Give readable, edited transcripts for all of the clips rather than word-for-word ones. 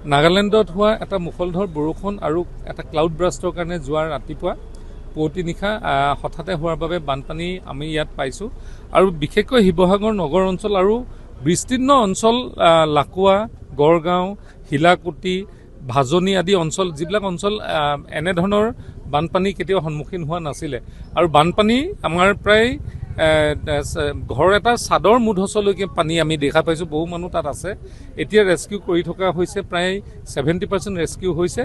নাগালেণ্ডত হোৱা এটা মুখলধৰ বৰষুণ আৰু এটা ক্লাউড ব্ৰাষ্টৰ কাৰণে যোৱা ৰাতিপুৱা পুৱতি নিশা হঠাতে হোৱাৰ বাবে বানপানী আমি ইয়াত পাইছোঁ আৰু বিশেষকৈ শিৱসাগৰ নগৰ অঞ্চল আৰু বিস্তীৰ্ণ অঞ্চল লাকুৱা গড়গাঁও হিলাকুটি ভাজনি আদি অঞ্চল যিবিলাক অঞ্চল এনেধৰণৰ বানপানী কেতিয়াও সন্মুখীন হোৱা নাছিলে আৰু বানপানী আমাৰ প্ৰায় ঘৰ এটা চাদৰ মুধচলৈকে পানী আমি দেখা পাইছোঁ। বহু মানুহ তাত আছে। এতিয়া ৰেস্কিউ কৰি থকা হৈছে, প্ৰায় 70% ৰেস্কিউ হৈছে।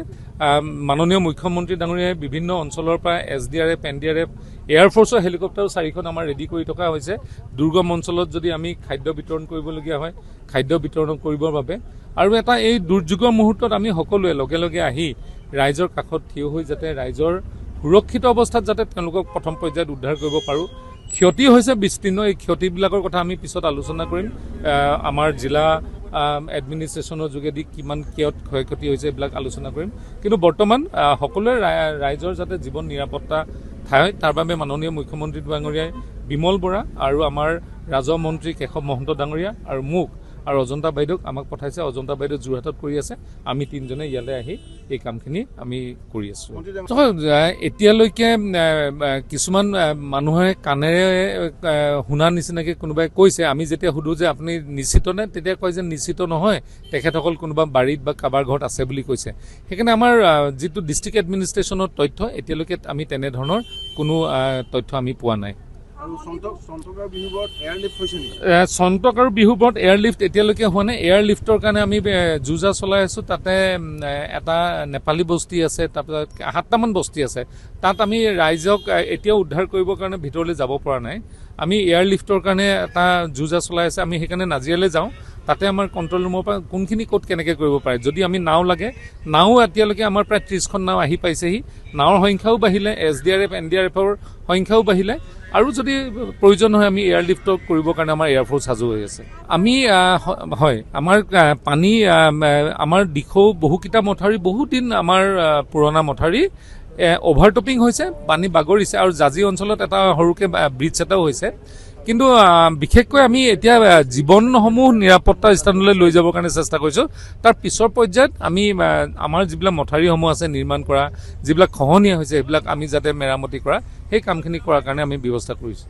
মাননীয় মুখ্যমন্ত্ৰী ডাঙৰীয়াই বিভিন্ন অঞ্চলৰ পৰা SDRF NDRF এয়াৰফ'ৰ্চৰ হেলিকপ্টাৰ 4খন আমাৰ ৰেডি কৰি থকা হৈছে। দুৰ্গম অঞ্চলত যদি আমি খাদ্য বিতৰণ কৰিবলগীয়া হয়, খাদ্য বিতৰণ কৰিবৰ বাবে আৰু এটা এই দুৰ্যোগৰ মুহূৰ্তত আমি সকলোৱে লগে লগে আহি ৰাইজৰ কাষত থিয় হৈ যাতে ৰাইজৰ সুৰক্ষিত অৱস্থাত যাতে তেওঁলোকক প্ৰথম পৰ্যায়ত উদ্ধাৰ কৰিব পাৰোঁ। ক্ষতি হৈছে বিস্তীৰ্ণ, এই ক্ষতিবিলাকৰ কথা আমি পিছত আলোচনা কৰিম। আমাৰ জিলা এডমিনিষ্ট্ৰেশ্যনৰ যোগেদি কিমান ক্ষয়ক্ষতি হৈছে এইবিলাক আলোচনা কৰিম। কিন্তু বৰ্তমান সকলোৱে ৰাইজৰ যাতে জীৱন নিৰাপত্তা ঠাই তাৰ বাবে মাননীয় মুখ্যমন্ত্ৰী ডাঙৰীয়াই বিমল বৰা আৰু আমাৰ ৰাজহ মন্ত্ৰী কেশৱ মহন্ত ডাঙৰীয়া আৰু মোক আৰু অজন্তা বাইদেউক আমাক পঠাইছে। অজন্তা বাইদেউ যোৰহাটত কৰি আছে, আমি তিনিজনে ইয়ালৈ আহি এই কামখিনি আমি কৰি আছোঁ। এতিয়ালৈকে কিছুমান মানুহে কাণেৰে শুনা নিচিনাকৈ কোনোবাই কৈছে, আমি যেতিয়া সুধোঁ যে আপুনি নিশ্চিত নে, তেতিয়া কয় যে নিশ্চিত নহয়, তেখেতসকল কোনোবা বাৰীত বা কাৰোবাৰ ঘৰত আছে বুলি কৈছে। সেইকাৰণে আমাৰ যিটো ডিষ্ট্ৰিক্ট এডমিনিষ্ট্ৰেশ্যনৰ তথ্য এতিয়ালৈকে আমি তেনেধৰণৰ কোনো তথ্য আমি পোৱা নাই। চন্তক আৰু বিহুবৰত এয়াৰলিফ্ট এতিয়ালৈকে হোৱা নাই। এয়াৰলিফ্টৰ কাৰণে আমি যুঁজা চলাই আছোঁ। তাতে এটা নেপালী বস্তি আছে, তাৰপিছত 7টামান বস্তি আছে। তাত আমি ৰাইজক এতিয়াও উদ্ধাৰ কৰিবৰ কাৰণে ভিতৰলৈ যাব পৰা নাই। আমি এয়াৰলিফ্টৰ কাৰণে এটা যুঁজা চলাই আছে। আমি সেইকাৰণে নাজিৰালৈ যাওঁ, তাতে আমাৰ কণ্ট্ৰল ৰুমৰ পৰা কোনখিনি ক'ত কেনেকৈ কৰিব পাৰে। যদি আমি নাও লাগে, নাও এতিয়ালৈকে আমাৰ প্ৰায় 30খন নাও আহি পাইছেহি। নাৱৰ সংখ্যাও বাঢ়িলে, SDRF NDRFৰ সংখ্যাও বাঢ়িলে আৰু যদি প্ৰয়োজন হয় আমি এয়াৰলিফ্টক কৰিবৰ কাৰণে আমাৰ এয়াৰফ'ৰ্চ সাজু হৈ আছে। আমি হয়, আমাৰ পানী আমাৰ দিশৌ বহুকেইটা মথাউৰি বহুত দিন আমাৰ পুৰণা মথাউৰি অভাৰটপিং হৈছে, পানী বাগৰিছে আৰু জাজি অঞ্চলত এটা সৰুকৈ ব্ৰিজ এটাও হৈছে। কিন্তু বিশেষকৈ আমি এতিয়া জীৱনসমূহ নিৰাপত্তা স্থানলৈ লৈ যাবৰ কাৰণে চেষ্টা কৰিছোঁ। তাৰ পিছৰ পৰ্যায়ত আমি আমাৰ যিবিলাক মথাউৰিসমূহ আছে নিৰ্মাণ কৰা, যিবিলাক খহনীয়া হৈছে সেইবিলাক আমি যাতে মেৰামতি কৰা, সেই কামখিনি কৰাৰ কাৰণে আমি ব্যৱস্থা কৰিছোঁ।